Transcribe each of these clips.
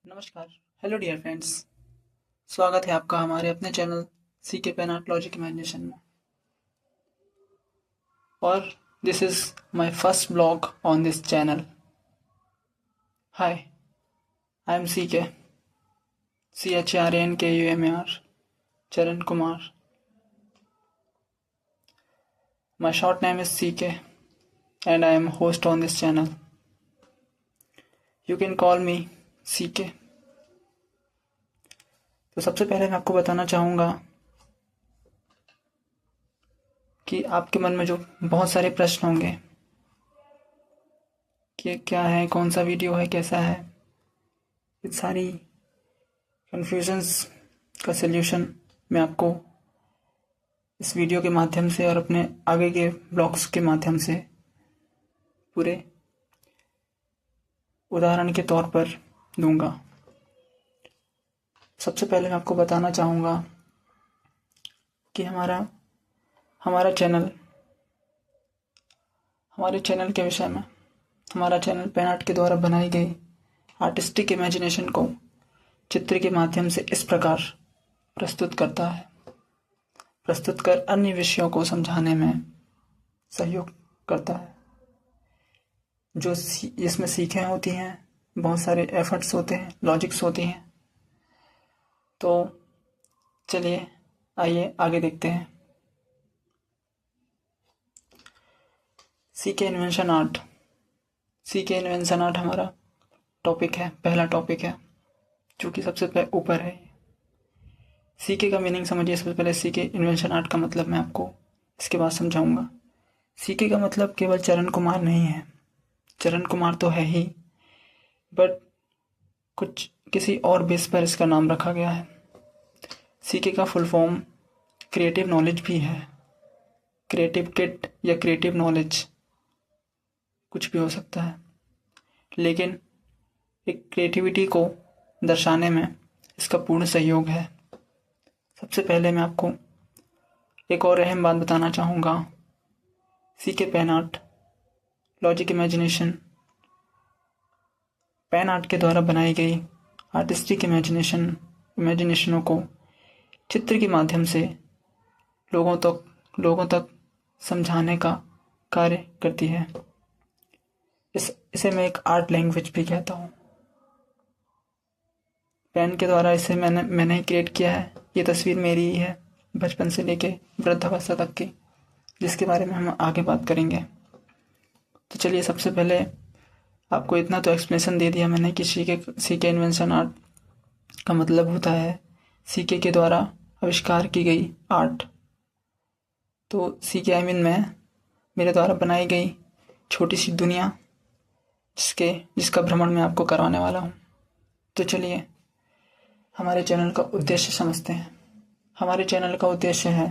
नमस्कार। Hello dear friends. स्वागत है आपका हमारे अपने चैनल सी के पेन आर्ट लॉजिक इमेजिनेशन में। और this is my first blog on this channel. Hi, I am CHRANKUMAR चरण Kumar. My short name is CK and I am host on this channel. You can call me CK। तो सबसे पहले मैं आपको बताना चाहूँगा कि आपके मन में जो बहुत सारे प्रश्न होंगे कि क्या है, कौन सा वीडियो है, कैसा है, ये सारी कन्फ्यूजन्स का सल्यूशन मैं आपको इस वीडियो के माध्यम से और अपने आगे के ब्लॉग्स के माध्यम से पूरे उदाहरण के तौर पर दूंगा। सबसे पहले मैं आपको बताना चाहूँगा कि हमारा चैनल हमारे चैनल के विषय में। हमारा चैनल पेन आर्ट के द्वारा बनाई गई आर्टिस्टिक इमेजिनेशन को चित्र के माध्यम से इस प्रकार प्रस्तुत कर अन्य विषयों को समझाने में सहयोग करता है। जो इसमें सीखें होती हैं, बहुत सारे एफर्ट्स होते हैं, लॉजिक्स होती हैं। तो चलिए आइए आगे देखते हैं। सी के इन्वेंशन आर्ट हमारा टॉपिक है, पहला टॉपिक है जो कि सबसे ऊपर है। सीके का मीनिंग समझिए। सबसे पहले सीके इन्वेंशन आर्ट का मतलब मैं आपको इसके बाद समझाऊंगा। सीके का मतलब केवल चरण कुमार नहीं है। चरण कुमार तो है ही, बट कुछ किसी और बेस पर इसका नाम रखा गया है। सीके का फुल फॉर्म क्रिएटिव नॉलेज भी है। क्रिएटिव किट या क्रिएटिव नॉलेज कुछ भी हो सकता है, लेकिन एक क्रिएटिविटी को दर्शाने में इसका पूर्ण सहयोग है। सबसे पहले मैं आपको एक और अहम बात बताना चाहूँगा। CK pen art logic pen art के द्वारा बनाई गई आर्टिस्टिक इमेजिनेशनों को चित्र के माध्यम से लोगों तक समझाने का कार्य करती है। इसे मैं एक आर्ट लैंग्वेज भी कहता हूँ। पेन के द्वारा इसे मैंने ही क्रिएट किया है। ये तस्वीर मेरी ही है, बचपन से लेके वृद्धावस्था तक की, जिसके बारे में हम आगे बात करेंगे। तो चलिए, सबसे पहले आपको इतना तो एक्सप्लेनेशन दे दिया मैंने कि सीके इन्वेंशन आर्ट का मतलब होता है सीके के द्वारा आविष्कार की गई आर्ट। तो सीके मैं मेरे द्वारा बनाई गई छोटी सी दुनिया जिसका भ्रमण मैं आपको करवाने वाला हूँ। तो चलिए हमारे चैनल का उद्देश्य समझते हैं। हमारे चैनल का उद्देश्य है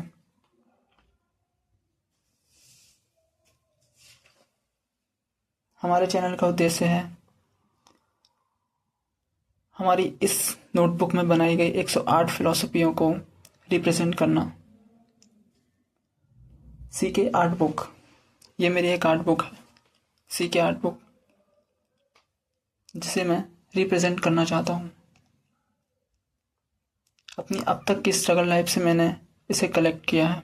हमारी इस नोटबुक में बनाई गई 108 फिलॉसफियों को रिप्रेजेंट करना। सीके आर्ट बुक, ये मेरी एक आर्ट बुक है, सीके आर्ट बुक, जिसे मैं रिप्रेजेंट करना चाहता हूँ। अपनी अब तक की स्ट्रगल लाइफ से मैंने इसे कलेक्ट किया है।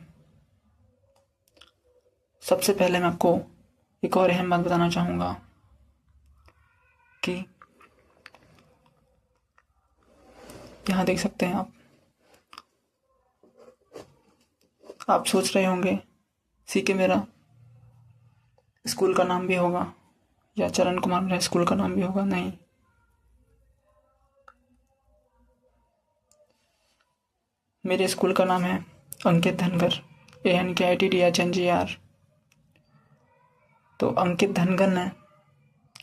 सबसे पहले मैं आपको एक और अहम बात बताना चाहूँगा कि यहाँ देख सकते हैं आप सोच रहे होंगे सीके मेरा स्कूल का नाम भी होगा या चरण कुमार मेरा स्कूल का नाम भी होगा। नहीं, मेरे स्कूल का नाम है अंकित धनगर, ANKITDHNGR। तो अंकित धनगर ने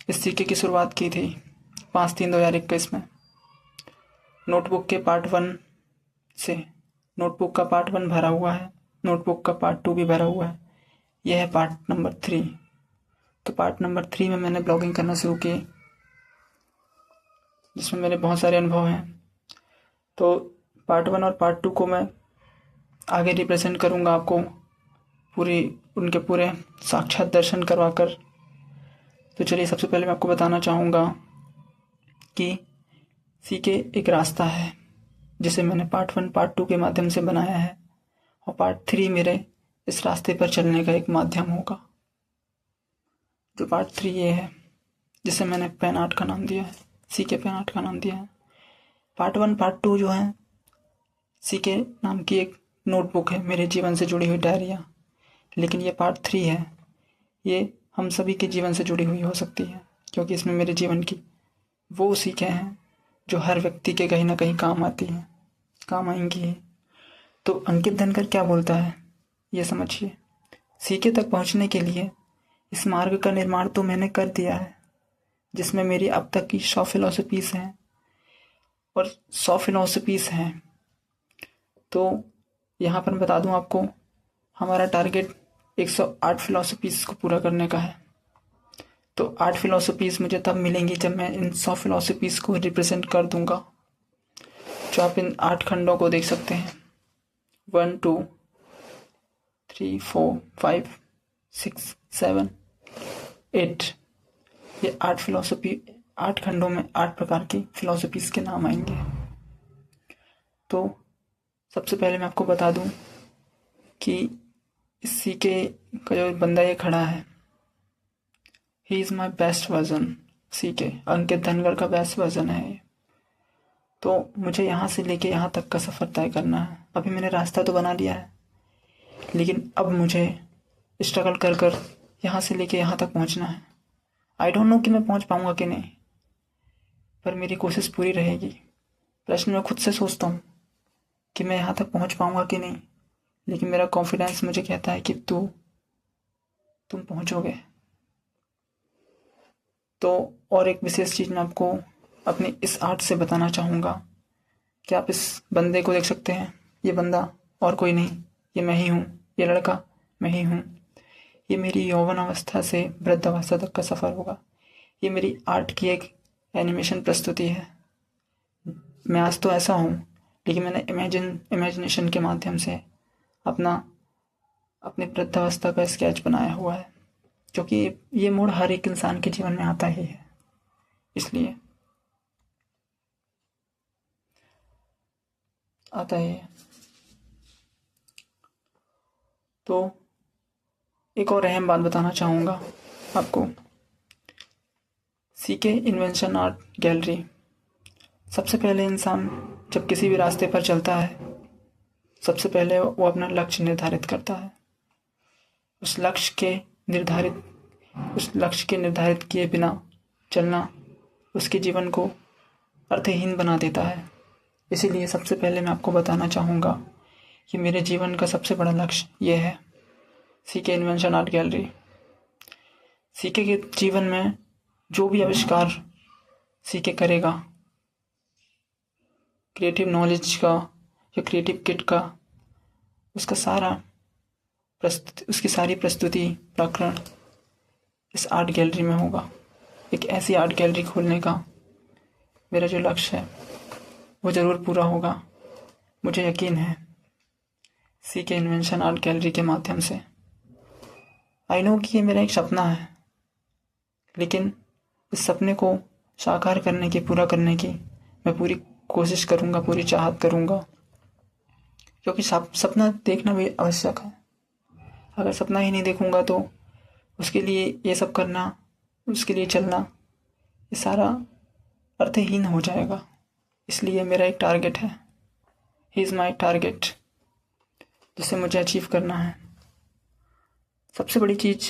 इस सीके की शुरुआत की थी 5/3/2021 में। नोटबुक के पार्ट 1 से नोटबुक का पार्ट 1 भरा हुआ है, नोटबुक का पार्ट 2 भी भरा हुआ है। यह है पार्ट नंबर 3। तो पार्ट नंबर 3 में मैंने ब्लॉगिंग करना शुरू की, जिसमें मेरे बहुत सारे अनुभव हैं। तो पार्ट 1 और पार्ट 2 को मैं आगे रिप्रेजेंट करूँगा आपको उनके पूरे साक्षात दर्शन करवाकर। तो चलिए, सबसे पहले मैं आपको बताना चाहूँगा कि सीके एक रास्ता है जिसे मैंने पार्ट 1 पार्ट 2 के माध्यम से बनाया है, और पार्ट 3 मेरे इस रास्ते पर चलने का एक माध्यम होगा। जो पार्ट 3 ये है जिसे मैंने पेन आर्ट का नाम दिया है, सीके पेन आर्ट का नाम दिया है। पार्ट 1 पार्ट 2 जो है सीके नाम की एक नोटबुक है, मेरे जीवन से जुड़ी हुई डायरियाँ। लेकिन ये पार्ट 3 है, ये हम सभी के जीवन से जुड़ी हुई हो सकती है, क्योंकि इसमें मेरे जीवन की वो सीखें हैं जो हर व्यक्ति के कहीं ना कहीं काम आती हैं, काम आएंगी। तो अंकित धनकर क्या बोलता है ये समझिए। सीके तक पहुंचने के लिए इस मार्ग का निर्माण तो मैंने कर दिया है, जिसमें मेरी अब तक की 100 फिलॉसफीज हैं, और 100 फिलॉसफीज हैं। तो यहाँ पर मैं बता दूँ आपको, हमारा टारगेट 108 फिलॉसफीज को पूरा करने का है। तो 8 फिलॉसफीज मुझे तब मिलेंगी जब मैं इन 100 फिलॉसफीज को रिप्रेजेंट कर दूंगा, जो आप इन 8 खंडों को देख सकते हैं। 1 2 3 4 5 6 7 8, ये 8 फिलॉसफी, 8 खंडों में 8 प्रकार की फिलॉसफीज के नाम आएंगे। तो सबसे पहले मैं आपको बता दूं कि इस सीके का जो बंदा ये खड़ा है, he is my best version. C K Ankit Dhangar का बेस्ट वर्जन है ये। तो मुझे यहाँ से लेके यहाँ तक का सफ़र तय करना है। अभी मैंने रास्ता तो बना लिया है, लेकिन अब मुझे स्ट्रगल कर कर यहाँ से लेके यहाँ तक पहुँचना है। आई डोंट नो कि मैं पहुँच पाऊँगा कि नहीं, पर मेरी कोशिश पूरी रहेगी। प्रश्न मैं खुद से सोचता हूँ कि मैं यहाँ तक पहुँच पाऊँगा कि नहीं, लेकिन मेरा कॉन्फिडेंस मुझे कहता है कि तुम पहुँचोगे। तो और एक विशेष चीज़ मैं आपको अपनी इस आर्ट से बताना चाहूँगा कि आप इस बंदे को देख सकते हैं। ये बंदा और कोई नहीं, ये मैं ही हूँ। ये लड़का मैं ही हूँ। ये मेरी यौवन अवस्था से वृद्धावस्था तक का सफ़र होगा। ये मेरी आर्ट की एक एनिमेशन प्रस्तुति है। मैं आज तो ऐसा हूँ, लेकिन मैंने इमेजिनेशन के माध्यम से अपनी वृद्धावस्था का स्केच बनाया हुआ है, क्योंकि ये मोड़ हर एक इंसान के जीवन में आता ही है। इसलिए आता ही है। तो एक और अहम बात बताना चाहूँगा आपको। सीके इन्वेंशन आर्ट गैलरी, सबसे पहले इंसान जब किसी भी रास्ते पर चलता है, सबसे पहले वो अपना लक्ष्य निर्धारित करता है। उस लक्ष्य के निर्धारित किए बिना चलना उसके जीवन को अर्थहीन बना देता है। इसीलिए सबसे पहले मैं आपको बताना चाहूँगा कि मेरे जीवन का सबसे बड़ा लक्ष्य ये है, CK invention art gallery. CK के जीवन में जो भी आविष्कार सीके करेगा, क्रिएटिव नॉलेज का या क्रिएटिव किट का, उसकी सारी प्रस्तुति प्रकरण इस आर्ट गैलरी में होगा। एक ऐसी आर्ट गैलरी खोलने का मेरा जो लक्ष्य है वो ज़रूर पूरा होगा, मुझे यकीन है। सीके इन्वेंशन आर्ट गैलरी के माध्यम से आई नो कि ये मेरा एक सपना है, लेकिन इस सपने को साकार करने की, पूरा करने की मैं पूरी कोशिश करूँगा, पूरी चाहत करूँगा, क्योंकि सपना देखना भी आवश्यक है। अगर सपना ही नहीं देखूँगा तो उसके लिए ये सब करना, उसके लिए चलना, ये सारा अर्थहीन हो जाएगा। इसलिए मेरा एक टारगेट है, ही इज़ माई टारगेट, जिसे मुझे अचीव करना है। सबसे बड़ी चीज़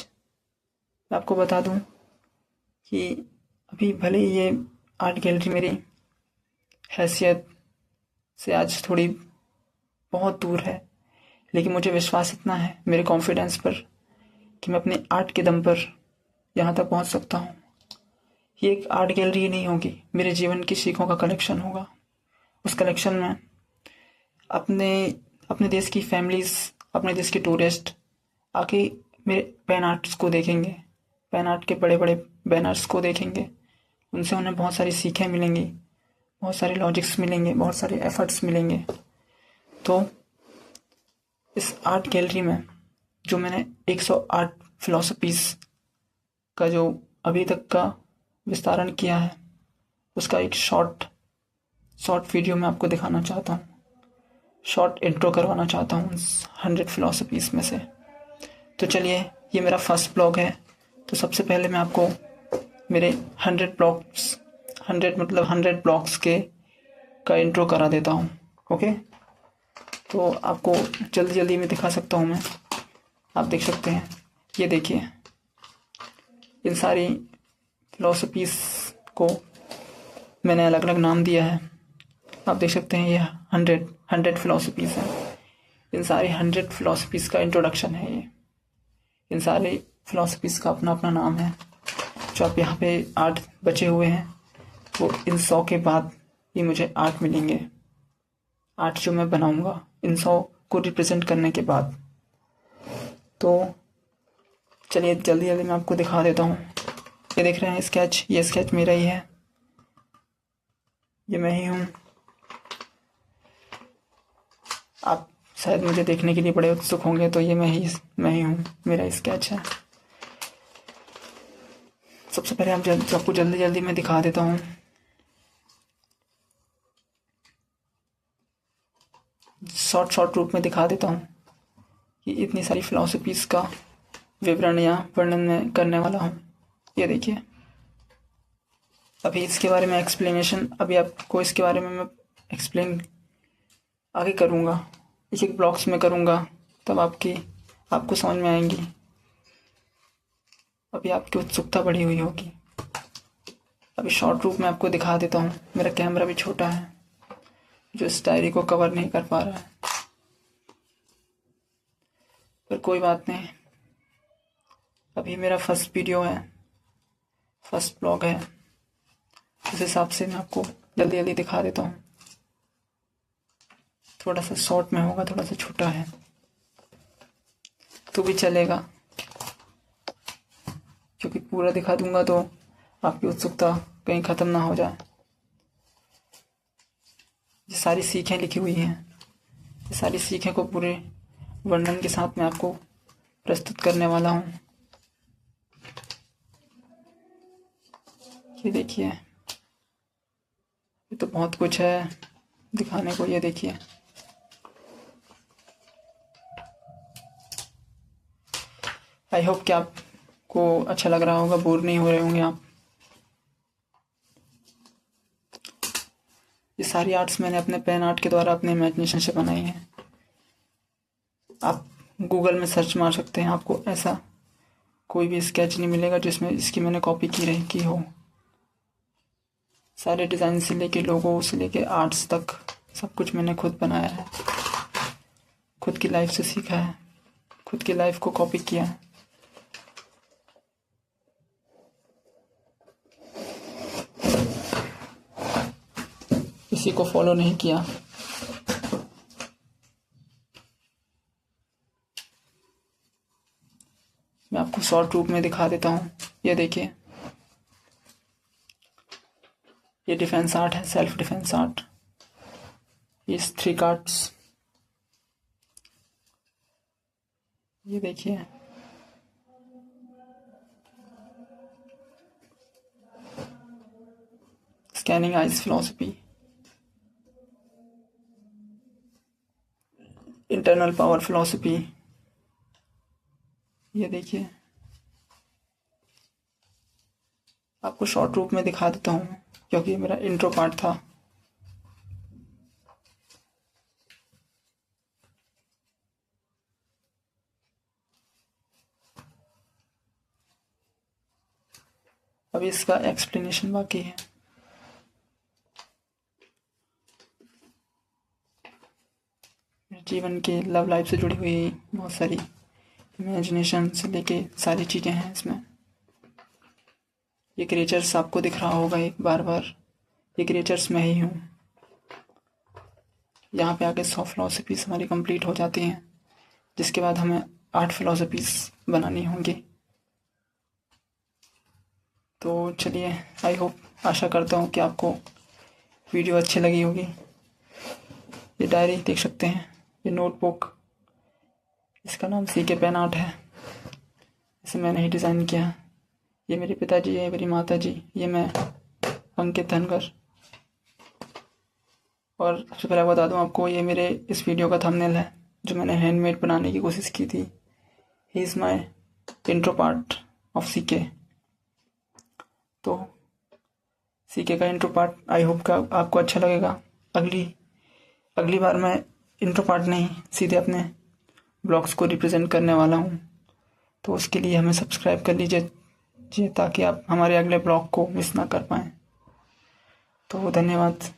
मैं आपको बता दूं कि अभी भले ही ये आर्ट गैलरी मेरी हैसियत से आज थोड़ी बहुत दूर है, लेकिन मुझे विश्वास इतना है मेरे कॉन्फिडेंस पर कि मैं अपने आर्ट के दम पर यहाँ तक पहुँच सकता हूँ। ये एक आर्ट गैलरी नहीं होगी, मेरे जीवन की सीखों का कलेक्शन होगा। उस कलेक्शन में अपने देश की फैमिलीज़, अपने देश के टूरिस्ट आके मेरे पेन आर्ट्स को देखेंगे, पेन आर्ट के बड़े बड़े बैनर्स को देखेंगे। उनसे उन्हें बहुत सारी सीखें मिलेंगी, बहुत सारे लॉजिक्स मिलेंगे, बहुत सारे एफर्ट्स मिलेंगे। तो इस आर्ट गैलरी में जो मैंने 108 फिलॉसफीज़ का जो अभी तक का विस्तारण किया है, उसका एक शॉर्ट शॉर्ट वीडियो में आपको दिखाना चाहता हूँ, शॉर्ट इंट्रो करवाना चाहता हूँ 100 फिलोसफीज़ में से। तो चलिए, ये मेरा फर्स्ट ब्लॉग है। तो सबसे पहले मैं आपको मेरे 100 ब्लॉग्स के का इंट्रो करा देता हूँ। ओके, तो आपको जल्दी जल्दी में दिखा सकता हूँ मैं। आप देख सकते हैं, ये देखिए, इन सारी फिलोसफीज़ को मैंने अलग अलग नाम दिया है। आप देख सकते हैं, ये 100 फिलोसफीज़ हैं। इन सारी 100 फिलोसफीज़ का इंट्रोडक्शन है ये। इन सारी फिलोसफीज़ का अपना अपना नाम है। जो आप यहाँ पे 8 बचे हुए हैं, वो इन 100 के बाद ये मुझे 8 मिलेंगे। 8 जो मैं बनाऊँगा इन 100 को रिप्रेजेंट करने के बाद। तो चलिए जल्दी जल्दी मैं आपको दिखा देता हूँ। ये देख रहे हैं स्केच, ये स्केच मेरा ही है, ये मैं ही हूँ। आप शायद मुझे देखने के लिए बड़े उत्सुक होंगे, तो ये मैं ही हूँ, मेरा स्केच है। सबसे पहले आपको जल्दी जल्दी मैं दिखा देता हूँ। शॉर्ट रूप में दिखा देता हूँ कि इतनी सारी फिलोसफीज़ का विवरण या वर्णन मैं करने वाला हूँ। ये देखिए, अभी इसके बारे में एक्सप्लेनेशन, अभी आपको इसके बारे में मैं एक्सप्लेन आगे करूँगा, एक एक ब्लॉग्स में करूँगा, तब आपको समझ में आएंगी। अभी आपकी उत्सुकता बढ़ी हुई होगी। अभी शॉर्ट रूप में आपको दिखा देता हूँ। मेरा कैमरा भी छोटा है, जो इस डायरी को कवर नहीं कर पा रहा है, पर कोई बात नहीं। अभी मेरा फर्स्ट वीडियो है, फर्स्ट ब्लॉग है, उस हिसाब से मैं आपको जल्दी जल्दी दिखा देता हूँ। थोड़ा सा शॉर्ट में होगा, थोड़ा सा छोटा है, तो भी चलेगा, क्योंकि पूरा दिखा दूंगा तो आपकी उत्सुकता कहीं ख़त्म ना हो जाए। ये सारी सीखें लिखी हुई हैं, ये सारी सीखें को पूरे वर्णन के साथ मैं आपको प्रस्तुत करने वाला हूँ। ये देखिए, ये तो बहुत कुछ है दिखाने को। ये देखिए, आई होप कि आपको अच्छा लग रहा होगा, बोर नहीं हो रहे होंगे आप। ये सारी आर्ट्स मैंने अपने पेन आर्ट के द्वारा अपने इमेजिनेशन से बनाई है। आप गूगल में सर्च मार सकते हैं, आपको ऐसा कोई भी स्केच नहीं मिलेगा जिसमें इसकी मैंने कॉपी की हो। सारे डिज़ाइन से लेके लोगो से लेके आर्ट्स तक सब कुछ मैंने खुद बनाया है, खुद की लाइफ से सीखा है, खुद की लाइफ को कॉपी किया है। किसी को फॉलो नहीं किया। मैं आपको शॉर्ट रूप में दिखा देता हूँ। ये देखिए, ये डिफेंस आर्ट है, सेल्फ डिफेंस आर्ट। ये 3 कार्ड्स, ये देखिए, scanning eyes philosophy, internal power philosophy. ये देखिए, आपको शॉर्ट रूप में दिखा देता हूँ क्योंकि मेरा इंट्रो पार्ट था। अभी इसका एक्सप्लेनेशन बाकी है। जीवन के लव लाइफ से जुड़ी हुई बहुत सारी इमेजिनेशन से लेके सारी चीज़ें हैं इसमें। ये क्रिएचर्स आपको दिख रहा होगा एक बार बार, ये क्रिएचर्स मैं ही हूँ। यहाँ पे आके 100 फिलोसफीज़ हमारी कंप्लीट हो जाती हैं, जिसके बाद हमें 8 फिलोसफीज़ बनानी होंगी। तो चलिए, आई होप, आशा करता हूँ कि आपको वीडियो अच्छी लगी होगी। ये डायरी देख सकते हैं, ये नोटबुक, इसका नाम सीके पेन आर्ट है, इसे मैंने ही डिज़ाइन किया। ये मेरे पिताजी है, मेरी माता जी, ये मैं अंकित धनगर। और सबसे पहले बता दूं आपको, ये मेरे इस वीडियो का थंबनेल है जो मैंने हैंडमेड बनाने की कोशिश की थी। He is my intro part of CK. तो सीके का इंट्रो पार्ट आई होप का आपको अच्छा लगेगा। अगली बार मैं इंट्रो पार्ट नहीं, सीधे अपने ब्लॉग्स को रिप्रेजेंट करने वाला हूँ। तो उसके लिए हमें सब्सक्राइब कर लीजिए ताकि आप हमारे अगले ब्लॉग को मिस ना कर पाएँ। तो धन्यवाद।